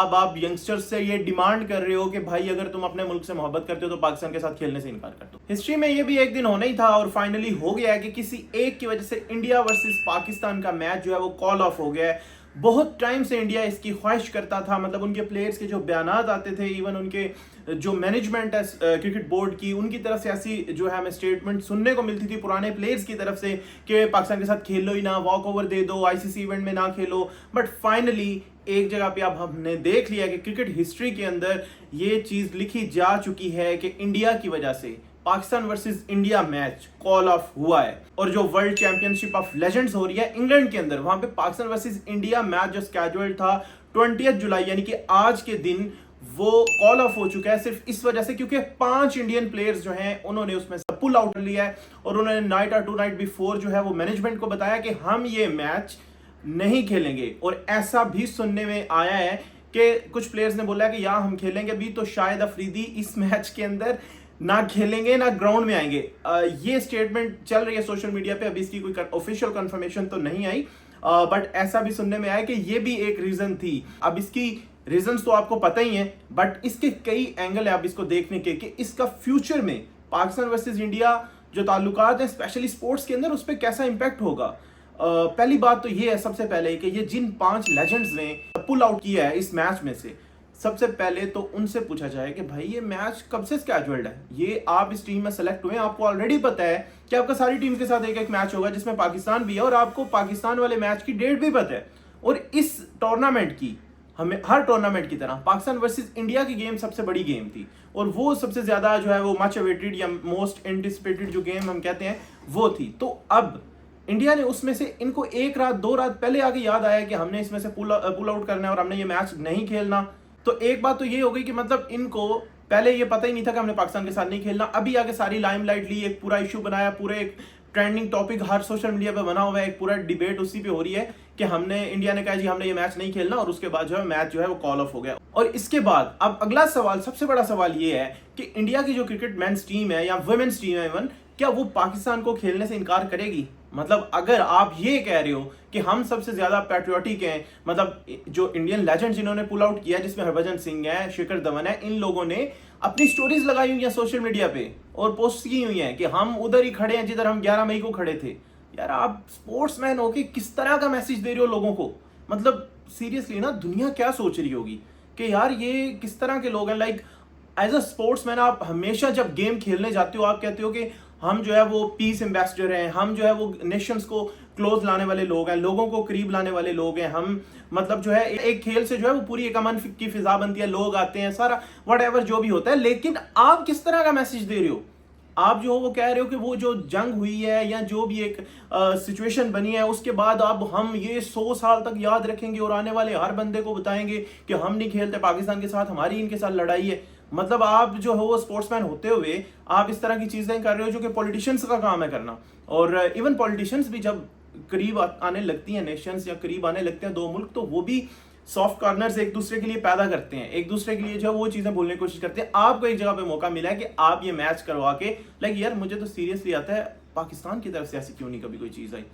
अब आप यंगस्टर्स से ये डिमांड कर रहे हो कि भाई अगर तुम अपने मुल्क से मोहब्बत करते हो तो पाकिस्तान के साथ खेलने से इनकार कर दो। हिस्ट्री में ये भी एक दिन होना ही था और फाइनली हो गया है कि किसी एक की वजह से इंडिया वर्सेस पाकिस्तान का मैच जो है वो कॉल ऑफ हो गया है। बहुत टाइम से इंडिया इसकी ख्वाहिश करता था, मतलब उनके प्लेयर्स के जो बयानात आते थे, इवन उनके जो मैनेजमेंट है क्रिकेट बोर्ड की, उनकी तरफ से ऐसी जो है हमें स्टेटमेंट सुनने को मिलती थी पुराने प्लेयर्स की तरफ से कि पाकिस्तान के साथ खेलो ही ना, वॉक ओवर दे दो, आईसीसी इवेंट में ना खेलो। बट फाइनली एक जगह पे अब हमने देख लिया कि क्रिकेट हिस्ट्री के अंदर ये चीज लिखी जा चुकी है कि इंडिया की वजह से Pakistan versus India match call of हुआ है। और जो वर्ल्ड चैंपियनशिप ऑफ लेजेंड्स हो रही है इंग्लैंड के अंदर, वहां पे पाकिस्तान वर्सेस इंडिया मैच जो स्केड्यूल्ड था 20 जुलाई यानी कि आज के दिन, वो कॉल ऑफ हो चुका है सिर्फ इस वजह से क्योंकि 5 इंडियन प्लेयर्स जो हैं उन्होंने उसमें से पुल आउट कर लिया है और उन्होंने नाइट और 2 नाइट बिफोर जो है वो मैनेजमेंट को बताया कि हम ये मैच नहीं खेलेंगे। और ऐसा भी सुनने में आया है कि कुछ प्लेयर्स ने बोला है कि यार हम खेलेंगे भी तो शायद अफरीदी इस मैच के अंदर ना खेलेंगे ना ग्राउंड में आएंगे। ये स्टेटमेंट चल रही है सोशल मीडिया पे, अभी इसकी कोई ऑफिशियल कंफर्मेशन तो नहीं आई, बट ऐसा भी सुनने में आया कि ये भी एक रीजन थी। अब इसकी रीजंस तो आपको पता ही है, बट इसके कई एंगल है अब इसको देखने के कि इसका फ्यूचर में पाकिस्तान वर्सेस इंडिया जो ताल्लुकात है स्पेशली स्पोर्ट्स के अंदर उस पर कैसा इंपैक्ट होगा। पहली बात तो ये है सबसे पहले कि ये जिन 5 लेजेंड्स ने पुल आउट किया है इस मैच में से, सबसे पहले तो उनसे पूछा जाए कि भाई ये मैच कब से स्केड्यूल्ड है, ये आप इस टीम में सेलेक्ट हुए, आपको ऑलरेडी पता है कि आपका सारी टीम के साथ एक एक मैच होगा जिसमें पाकिस्तान भी है और आपको पाकिस्तान वाले मैच की डेट भी पता है। और इस टूर्नामेंट की, हमें हर टूर्नामेंट की तरह पाकिस्तान वर्सेस इंडिया की गेम सबसे बड़ी गेम थी और वो सबसे ज्यादा जो है वो मच अवेटेड या मोस्ट एंटिसिपेटेड जो गेम हम कहते हैं वो थी। तो अब इंडिया ने उसमें से इनको 1 रात 2 रात पहले आके याद आया कि हमने इसमें से पुल आउट करना है और हमने ये मैच नहीं खेलना। तो एक बात तो ये हो गई कि मतलब इनको पहले ये पता ही नहीं था कि हमने पाकिस्तान के साथ नहीं खेलना, अभी आगे सारी लाइमलाइट ली, एक पूरा इशू बनाया, पूरे एक ट्रेंडिंग टॉपिक हर सोशल मीडिया पे बना हुआ है, एक पूरा डिबेट उसी पे हो रही है कि हमने, इंडिया ने कहा जी हमने ये मैच नहीं खेलना और उसके बाद जो है मैच जो है वो कॉल ऑफ हो गया। और इसके बाद अब अगला सवाल, सबसे बड़ा सवाल ये है कि इंडिया की जो क्रिकेट मेंस टीम है या वुमेन्स टीम है इवन, क्या वो पाकिस्तान को खेलने से इनकार करेगी? मतलब अगर आप ये कह रहे हो कि हम सबसे ज्यादा पैट्रियोटिक हैं, मतलब जो इंडियन लेजेंड्स जिन्होंने पुल आउट किया जिसमें हरभजन सिंह है, शिखर धवन है, इन लोगों ने अपनी स्टोरीज लगाई हुई है सोशल मीडिया पे और पोस्ट की हुई है कि हम उधर ही खड़े हैं जिधर हम 11 मई को खड़े थे। यार आप स्पोर्ट्समैन हो के किस तरह का मैसेज दे रहे हो लोगों को? मतलब सीरियसली ना, दुनिया क्या सोच रही होगी कि यार ये किस तरह के लोग हैं। लाइक एज अ स्पोर्ट्समैन आप हमेशा जब गेम खेलने जाते हो आप कहते हो कि हम जो है वो पीस एम्बेसडर हैं, हम जो है वो नेशंस को क्लोज लाने वाले लोग हैं, लोगों को करीब लाने वाले लोग हैं, हम मतलब जो है एक खेल से जो है वो पूरी एक अमन की फिजा बनती है, लोग आते हैं, सारा व्हाटएवर जो भी होता है। लेकिन आप किस तरह का मैसेज दे रहे हो? आप जो वो कह रहे हो कि वो जो जंग हुई है या जो भी एक सिचुएशन बनी है उसके बाद अब हम ये 100 साल तक याद रखेंगे और आने वाले हर बंदे को बताएंगे कि हम नहीं खेलते पाकिस्तान के साथ, हमारी इनके साथ लड़ाई है। मतलब आप जो हो वो स्पोर्ट्समैन होते हुए आप इस तरह की चीजें कर रहे हो जो कि पॉलिटिशियंस का काम है करना। और इवन पॉलिटिशियंस भी जब करीब आने लगती हैं नेशंस या करीब आने लगते हैं 2 मुल्क, तो वो भी सॉफ्ट कॉर्नर्स एक दूसरे के लिए पैदा करते हैं, एक दूसरे के लिए जो वो चीजें बोलने की कोशिश करते हैं। आपको एक जगह पे मौका मिला है कि आप ये मैच करवा के, लाइक यार मुझे तो सीरियसली आता है पाकिस्तान की तरफ से ऐसी क्यों नहीं कभी कोई चीज आई?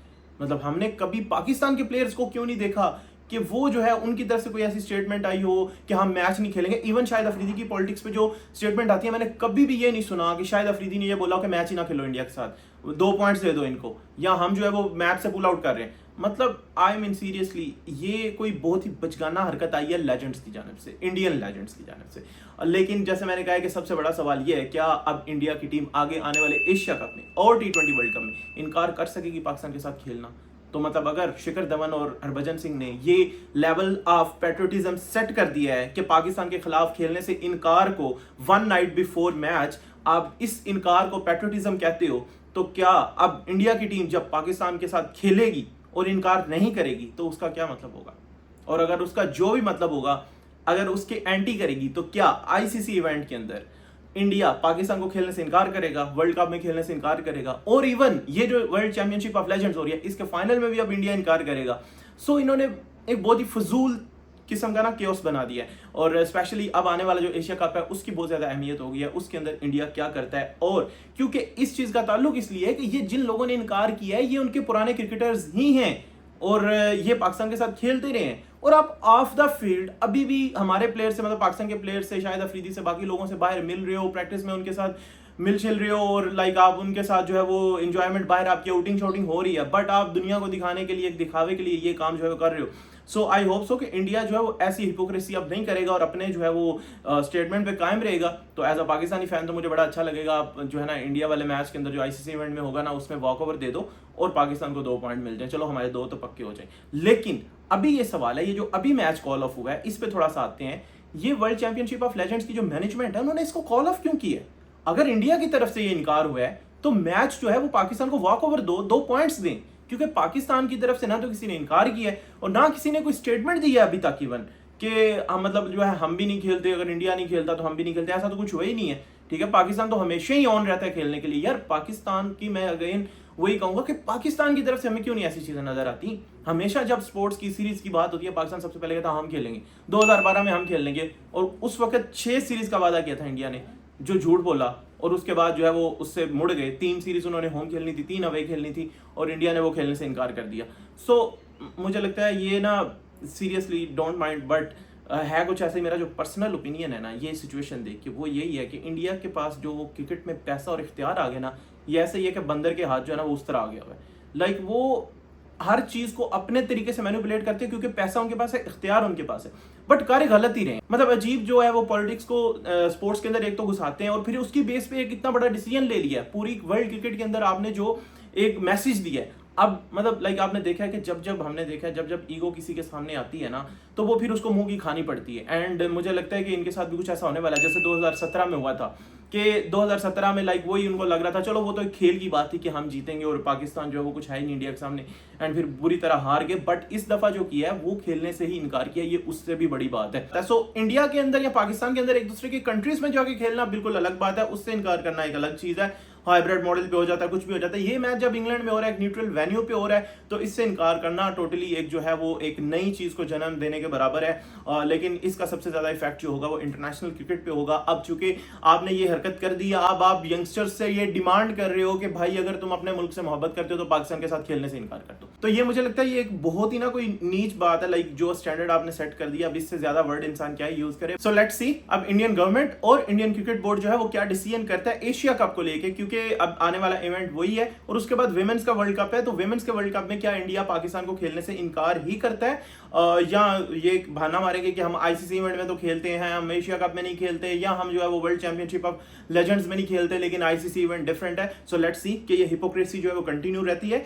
मतलब हमने कभी पाकिस्तान के प्लेयर्स को क्यों नहीं देखा कि वो जो है उनकी तरफ से कोई ऐसी स्टेटमेंट आई हो कि हम मैच नहीं खेलेंगे? इवन शाहिद अफरीदी की पॉलिटिक्स पे जो स्टेटमेंट आती है, मैंने कभी भी ये नहीं सुना कि शाहिद अफरीदी ने ये बोला कि मैच ही ना खेलो इंडिया के साथ, 2 पॉइंट्स दे दो इनको, या हम जो है वो मैच से पुल आउट कर रहे हैं। मतलब आई मीन सीरियसली ये कोई बहुत ही बचगाना हरकत आई है लेजेंड्स की जानिब से, इंडियन लेजेंड्स की जानिब से। लेकिन जैसे मैंने कहा कि सबसे बड़ा सवाल ये है, क्या अब इंडिया की टीम आगे आने वाले एशिया कप में और T20 वर्ल्ड कप में इनकार कर सकेगी पाकिस्तान के साथ खेलना? तो मतलब अगर शिखर धवन और हरभजन सिंह ने ये लेवल ऑफ पैट्रियोटिज्म सेट कर दिया है कि पाकिस्तान के खिलाफ खेलने से इनकार को 1 नाइट बिफोर मैच आप इस इनकार को पैट्रियोटिज्म कहते हो, तो क्या अब इंडिया की टीम जब पाकिस्तान के साथ खेलेगी और इनकार नहीं करेगी तो उसका क्या मतलब होगा? और अगर उसका जो भी मतलब होगा, अगर उसके एंटी करेगी, तो क्या आईसीसी इवेंट के अंदर इंडिया पाकिस्तान को खेलने से इनकार करेगा, वर्ल्ड कप में खेलने से इनकार करेगा? और इवन ये जो वर्ल्ड चैंपियनशिप ऑफ लेजेंड्स हो रही है इसके फाइनल में भी अब इंडिया इनकार करेगा। सो इन्होंने एक बहुत ही फजूल किस्म का ना केओस बना दिया है। और स्पेशली अब आने वाला जो एशिया कप है उसकी बहुत ज्यादा अहमियत हो गई है, उसके अंदर इंडिया क्या करता है। और क्योंकि इस चीज का ताल्लुक इसलिए है कि ये जिन लोगों ने इनकार किया है ये उनके पुराने क्रिकेटर्स ही हैं और ये पाकिस्तान के साथ खेलते रहे हैं और आप ऑफ द फील्ड अभी भी हमारे प्लेयर से, मतलब पाकिस्तान के प्लेयर से, शायद अफरीदी से, बाकी लोगों से बाहर मिल रहे हो, प्रैक्टिस में उनके साथ मिल चिल रहे हो और लाइक आप उनके साथ जो है वो इंजॉयमेंट, बाहर आपकी आउटिंग शॉटिंग हो रही है, बट आप दुनिया को दिखाने के लिए, एक दिखावे के लिए ये काम जो है वो कर रहे हो। सो आई होप सो कि इंडिया जो है वो ऐसी हिपोक्रेसी अब नहीं करेगा और अपने जो है वो स्टेटमेंट पे कायम रहेगा। तो एज अ पाकिस्तानी फैन तो मुझे बड़ा अच्छा लगेगा, आप जो है ना इंडिया वाले मैच के अंदर जो आईसीसी इवेंट में होगा ना उसमें वॉक ओवर दे दो और पाकिस्तान को 2 पॉइंट मिल जाए, चलो हमारे 2 तो पक्के हो जाए। लेकिन अभी ये सवाल है, ये जो अभी मैच कॉल ऑफ हुआ है इस पे थोड़ा सा आते हैं। ये वर्ल्ड चैंपियनशिप ऑफ लेजेंड्स की जो मैनेजमेंट है उन्होंने इसको कॉल ऑफ क्यों किया है? अगर इंडिया की तरफ से ये इनकार हुआ है तो मैच जो है वो पाकिस्तान को वॉक ओवर 2 पॉइंट्स दें, क्योंकि पाकिस्तान की तरफ से ना तो किसी ने इनकार किया है और ना किसी ने कोई स्टेटमेंट दिया है अभी तक इवन कि मतलब जो है हम भी नहीं खेलते, अगर इंडिया नहीं खेलता तो हम भी नहीं खेलते, ऐसा तो कुछ हुआ ही नहीं है। ठीक है, पाकिस्तान तो हमेशा ही ऑन रहता है खेलने के लिए। यार पाकिस्तान की मैं अगेन वही कहूंगा कि पाकिस्तान की तरफ से हमें क्यों नहीं ऐसी चीजें नजर आती? हमेशा जब स्पोर्ट्स की सीरीज की बात होती है पाकिस्तान सबसे पहले कहता है हम खेलेंगे, 2012 में हम खेल लेंगे, और उस वक्त 6 सीरीज का वादा किया था इंडिया ने, जो झूठ बोला, और उसके बाद जो है वो उससे मुड़ गए। 3 सीरीज उन्होंने होम खेलनी थी, 3 अवे खेलनी थी और इंडिया ने वो खेलने से इनकार कर दिया। सो मुझे लगता है ये ना सीरियसली डोंट माइंड, बट है कुछ ऐसे, मेरा जो पर्सनल ओपिनियन है ना ये सिचुएशन देख के वो यही है कि इंडिया के पास जो क्रिकेट में पैसा और इख्तियार आ गया ना, ये ऐसे ही है कि बंदर के हाथ जो है ना वो उस तरह आ गया हुआ है। लाइक वो हर चीज को अपने तरीके से मैनिपुलेट करते हैं क्योंकि पैसा उनके पास है, इख्तियार उनके पास है, बट कार्य गलत ही रहे। मतलब अजीब जो है वो पॉलिटिक्स को स्पोर्ट्स के अंदर एक तो घुसाते हैं और फिर उसकी बेस पे एक इतना बड़ा डिसीजन ले लिया है। पूरी वर्ल्ड क्रिकेट के अंदर आपने जो एक मैसेज दिया है, अब मतलब लाइक आपने देखा है कि जब हमने देखा है जब ईगो किसी के सामने आती है ना तो वो फिर उसको मुंह की खानी पड़ती है। एंड मुझे लगता है कि इनके साथ भी कुछ ऐसा होने वाला है जैसे 2017 में हुआ था कि 2017 में लाइक वही उनको लग रहा था, चलो वो तो एक खेल की बात थी कि हम जीतेंगे और पाकिस्तान जो है वो कुछ है नहीं इंडिया के सामने, एंड फिर बुरी तरह हार गए। बट इस दफा जो किया है वो खेलने से ही इनकार किया, ये उससे भी बड़ी बात है। सो इंडिया के अंदर या पाकिस्तान के अंदर एक दूसरे की कंट्रीज में जाके खेलना बिल्कुल अलग बात है, उससे इनकार करना एक अलग चीज है। हाइब्रिड मॉडल पे हो जाता है, कुछ भी हो जाता है। ये मैच जब इंग्लैंड में हो रहा है, एक न्यूट्रल वेन्यू पे हो रहा है, तो इससे इनकार करना टोटली एक जो है वो एक नई चीज को जन्म देने के बराबर है। लेकिन इसका सबसे ज्यादा इफेक्ट जो होगा वो इंटरनेशनल क्रिकेट पे होगा। अब चूंकि आपने ये हरकत कर दी, अब आप यंगस्टर्स से ये डिमांड कर रहे हो कि भाई अगर तुम अपने मुल्क से मोहब्बत करते हो तो पाकिस्तान के साथ खेलने से इनकार कर दो। तो ये मुझे लगता है ये एक बहुत ही ना कोई नीच बात है, लाइक जो स्टैंडर्ड आपने सेट कर दिया, अब इससे ज्यादा वर्ड इंसान क्या यूज करे। सो लेट्स सी अब इंडियन गवर्नमेंट और इंडियन क्रिकेट बोर्ड जो है वो क्या डिसीजन करता है एशिया कप को लेके, क्योंकि अब आने वाला इवेंट वही है और उसके बाद विमेंस का वर्ल्ड कप है। तो विमेंस के वर्ल्ड कप में क्या इंडिया पाकिस्तान को खेलने से इनकार ही करता है या ये बहाना मारेंगे कि हम आईसीसी इवेंट में तो खेलते हैं, हम एशिया कप में नहीं खेलते, या हम जो है वो वर्ल्ड चैंपियनशिप ऑफ लेजेंड्स में नहीं खेलते लेकिन आईसीसी इवेंट डिफरेंट है। सो लेट्स सी कि ये हिपोक्रेसी जो है वो कंटिन्यू रहती है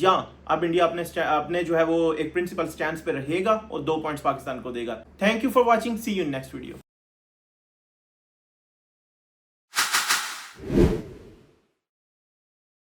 या अब इंडिया अपने जो है वो एक प्रिंसिपल स्टैंड पे रहेगा और 2 पॉइंट्स पाकिस्तान को देगा। Thank you for watching, see you in next video.